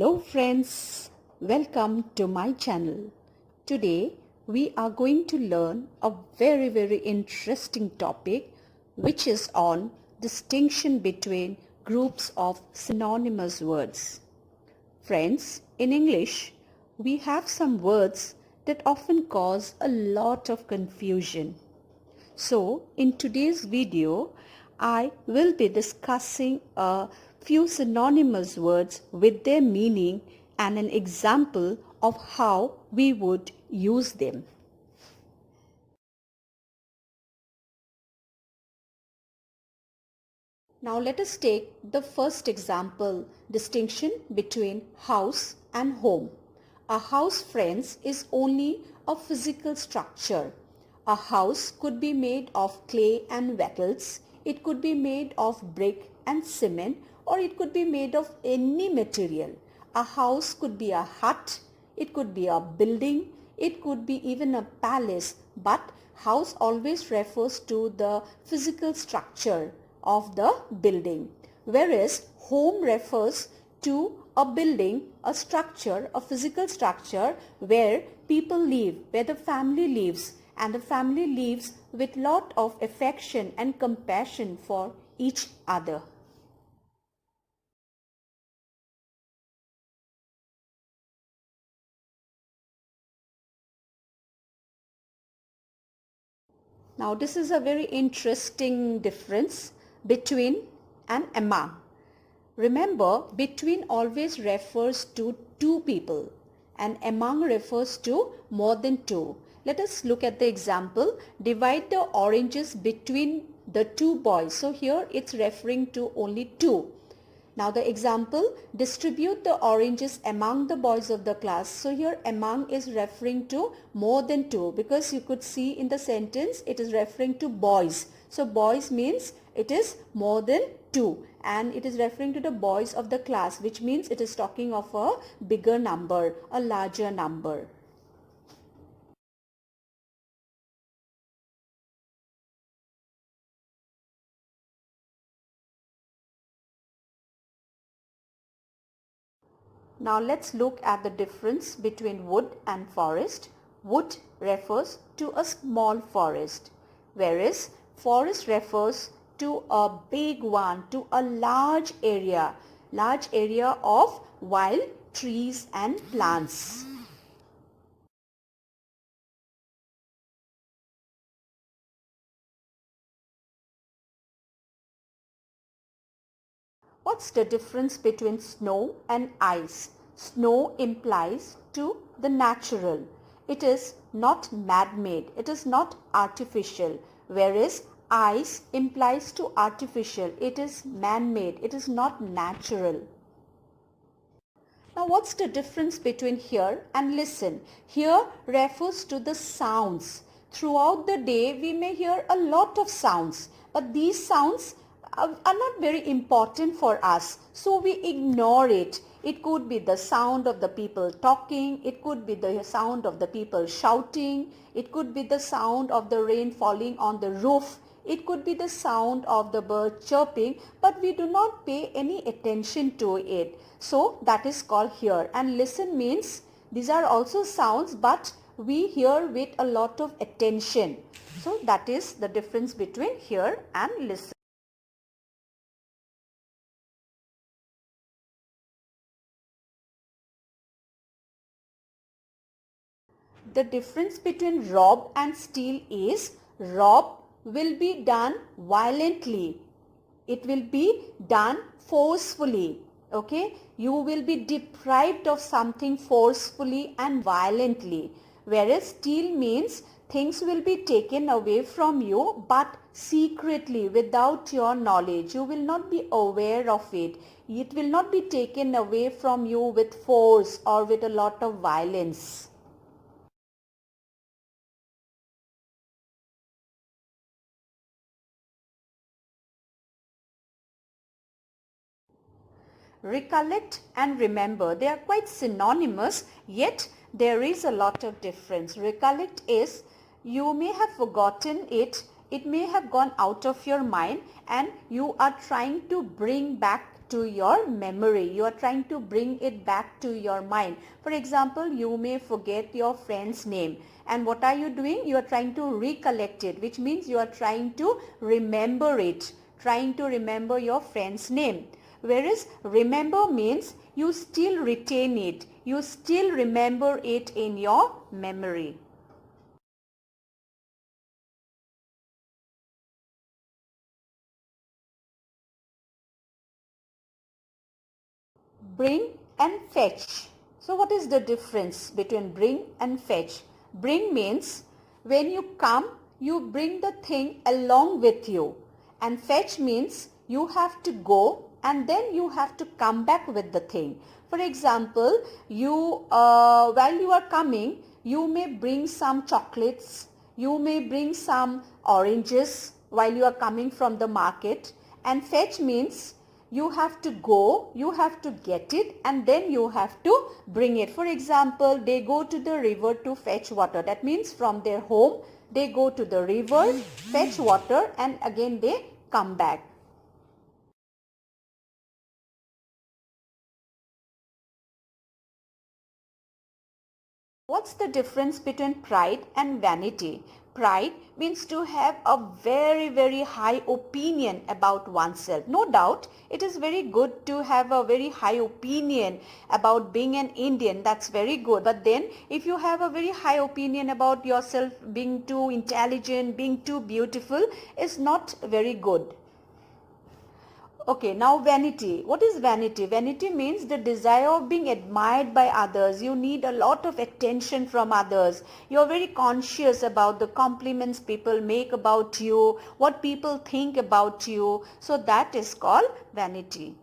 Hello friends, welcome to my channel. Today we are going to learn a very interesting topic which is on distinction between groups of synonymous words. Friends, in English we have some words that often cause a lot of confusion. So in today's video, I will be discussing a few synonymous words with their meaning and an example of how we would use them. Now let us take the first example, distinction between house and home. A house, friends, is only a physical structure. A house could be made of clay and wattles, it could be made of brick and cement, or it could be made of any material. A house could be a hut, it could be a building, it could be even a palace, but house always refers to the physical structure of the building, whereas home refers to a building, a structure, a physical structure where people live, where the family lives, and the family lives with lot of affection and compassion for each other. Now this is a very interesting difference between and among. Remember, between always refers to two people and among refers to more than two. Let us look at the example. Divide the oranges between the two boys. So here it's referring to only two. Now the example, distribute the oranges among the boys of the class. So here among is referring to more than two, because you could see in the sentence it is referring to boys. So boys means it is more than two, and it is referring to the boys of the class, which means it is talking of a bigger number, a larger number. Now let's look at the difference between wood and forest. Wood refers to a small forest, whereas forest refers to a big one, to a large area of wild trees and plants. What's the difference between snow and ice? Snow implies to the natural. It is not man-made. It is not artificial. Whereas ice implies to artificial. It is man-made. It is not natural. Now what's the difference between hear and listen? Hear refers to the sounds. Throughout the day we may hear a lot of sounds, but these sounds are not very important for us, so we ignore it. It could be the sound of the people talking, it could be the sound of the people shouting, it could be the sound of the rain falling on the roof, it could be the sound of the bird chirping, but we do not pay any attention to it. So that is called hear. And listen means these are also sounds, but we hear with a lot of attention. So that is the difference between hear and listen. The difference between rob and steal is rob will be done violently. It will be done forcefully. Okay, you will be deprived of something forcefully and violently, whereas steal means things will be taken away from you but secretly, without your knowledge. You will not be aware of it. It will not be taken away from you with force or with a lot of violence. Recollect and remember, they are quite synonymous, yet there is a lot of difference. Recollect is you may have forgotten it, it may have gone out of your mind, and you are trying to bring back to your memory. You are trying to bring it back to your mind. For example, you may forget your friend's name. And what are you doing? You are trying to recollect it, which means you are trying to remember it, trying to remember your friend's name. Whereas remember means you still retain it, you still remember it in your memory. Bring and fetch. So what is the difference between bring and fetch? Bring means when you come, you bring the thing along with you. And fetch means you have to go and then you have to come back with the thing. For example, while you are coming, you may bring some chocolates, you may bring some oranges while you are coming from the market. And fetch means you have to go, you have to get it, and then you have to bring it. For example, they go to the river to fetch water. That means from their home, they go to the river, fetch water, and again they come back. What's the difference between pride and vanity? Pride means to have a very, very high opinion about oneself. No doubt, it is very good to have a very high opinion about being an Indian. That's very good. But then, if you have a very high opinion about yourself being too intelligent, being too beautiful, is not very good. Okay, now vanity. What is vanity? Vanity means the desire of being admired by others. You need a lot of attention from others. You're very conscious about the compliments people make about you, what people think about you. So that is called vanity.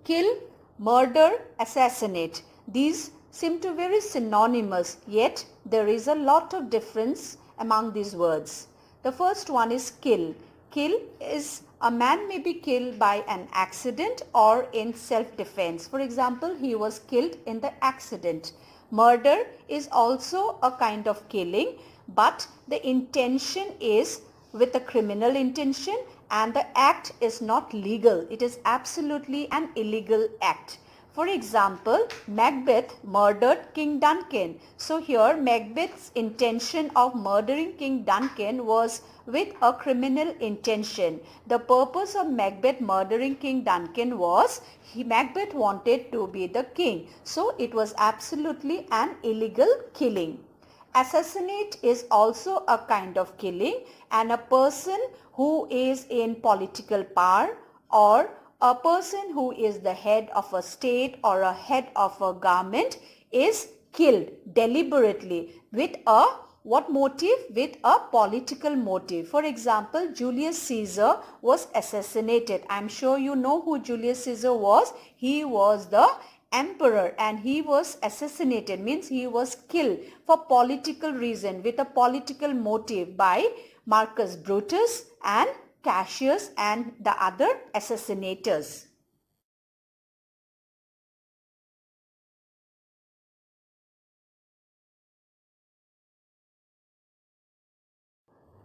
Kill, murder, assassinate. These seem to be very synonymous, yet there is a lot of difference among these words. The first one is kill. Kill is a man may be killed by an accident or in self-defense. For example, he was killed in the accident. Murder is also a kind of killing, but the intention is with a criminal intention and the act is not legal. It is absolutely an illegal act. For example, Macbeth murdered King Duncan. So here Macbeth's intention of murdering King Duncan was with a criminal intention. The purpose of Macbeth murdering King Duncan was Macbeth wanted to be the king. So it was absolutely an illegal killing. Assassinate is also a kind of killing, and a person who is in political power or a person who is the head of a state or a head of a government is killed deliberately with a what motive? With a political motive. For example, Julius Caesar was assassinated. I am sure you know who Julius Caesar was. He was the emperor and he was assassinated, means he was killed for political reason with a political motive by Marcus Brutus and Cassius and the other assassinators.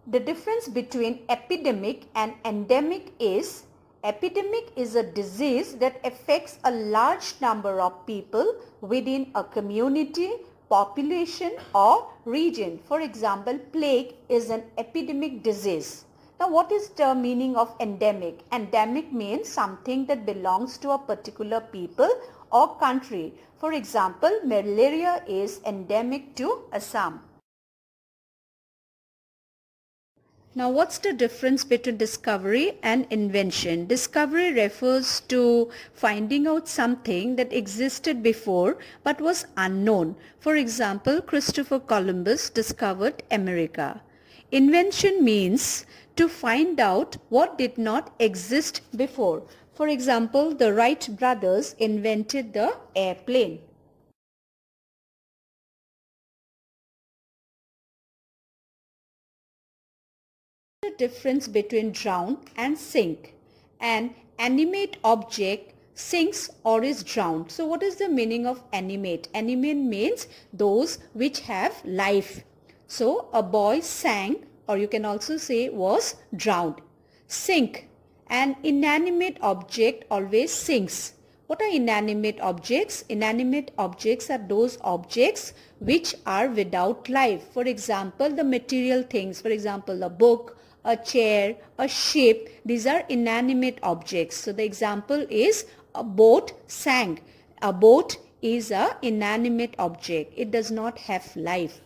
The difference between epidemic and endemic is epidemic is a disease that affects a large number of people within a community, population or region. For example, plague is an epidemic disease. Now what is the meaning of endemic? Endemic means something that belongs to a particular people or country. For example, malaria is endemic to Assam. Now, what's the difference between discovery and invention? Discovery refers to finding out something that existed before but was unknown. For example, Christopher Columbus discovered America. Invention means to find out what did not exist before. For example, the Wright brothers invented the airplane. The difference between drown and sink. An animate object sinks or is drowned. So what is the meaning of animate? Animate means those which have life. So a boy sank, or you can also say was drowned. Sink. An inanimate object always sinks. What are inanimate objects? Inanimate objects are those objects which are without life. For example, the material things. For example, a book, a chair, a ship. These are inanimate objects. So the example is a boat sank. A boat is an inanimate object. It does not have life.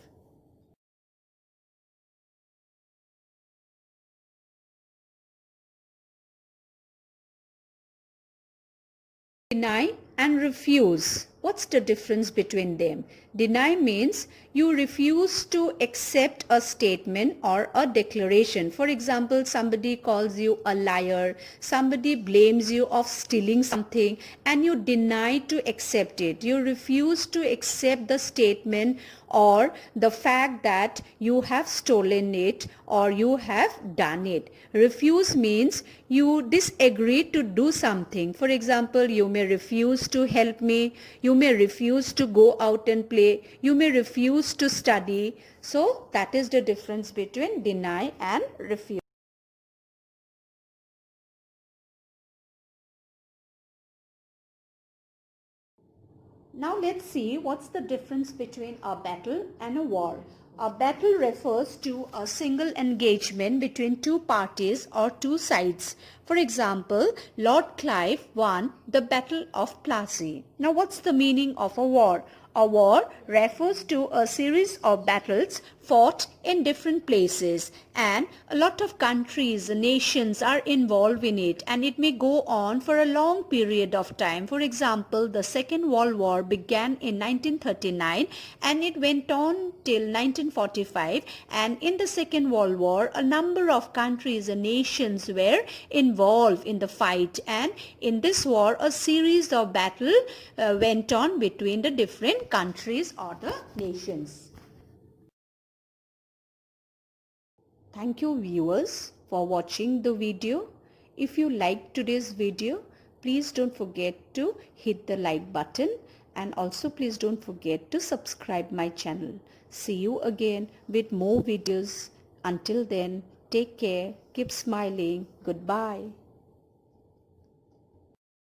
Deny and refuse. What's the difference between them? Deny means you refuse to accept a statement or a declaration. For example, somebody calls you a liar, somebody blames you of stealing something, and you deny to accept it. You refuse to accept the statement or the fact that you have stolen it or you have done it. Refuse means you disagree to do something. For example, you may refuse to help me, you may refuse to go out and play, you may refuse to study. So that is the difference between deny and refuse. Now let's see what's the difference between a battle and a war. A battle refers to a single engagement between two parties or two sides. For example, Lord Clive won the Battle of Plassey. Now what's the meaning of a war? A war refers to a series of battles fought in different places, and a lot of countries, nations are involved in it, and it may go on for a long period of time. For example, the Second World War began in 1939 and it went on till 1945, and in the Second World War a number of countries and nations were involved in the fight, and in this war a series of battles went on between the different countries or the nations. Thank you viewers for watching the video. If you liked today's video, please don't forget to hit the like button, and also please don't forget to subscribe my channel. See you again with more videos. Until then, take care, keep smiling. Goodbye.